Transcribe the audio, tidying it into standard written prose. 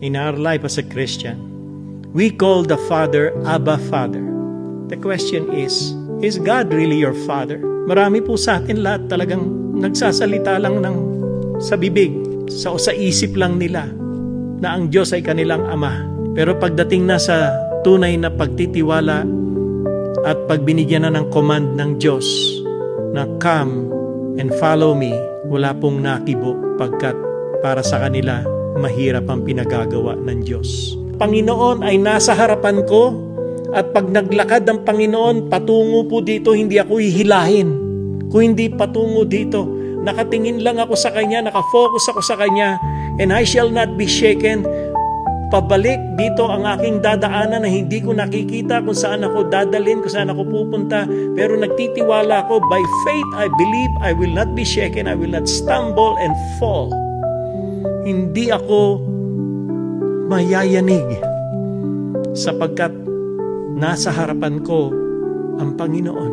in our life as a Christian, we call the Father, Abba Father. The question is God really your Father? Marami po sa atin lahat talagang nagsasalita lang sa bibig, sa isip lang nila na ang Diyos ay kanilang Ama. Pero pagdating na sa tunay na pagtitiwala at pagbinigyan na ng command ng Diyos na come and follow me, wala pong nakibo pagkat para sa kanila mahirap ang pinagagawa ng Diyos. Panginoon ay nasa harapan ko at pag naglakad ang Panginoon patungo po dito, hindi ako hihilahin. Kung hindi patungo dito, nakatingin lang ako sa Kanya, nakafocus ako sa Kanya, and I shall not be shaken. Pabalik dito ang aking dadaanan na hindi ko nakikita kung saan ako dadalhin, kung saan ako pupunta. Pero nagtitiwala ako, by faith I believe I will not be shaken, I will not stumble and fall. Hindi ako mayayanig sapagkat nasa harapan ko ang Panginoon.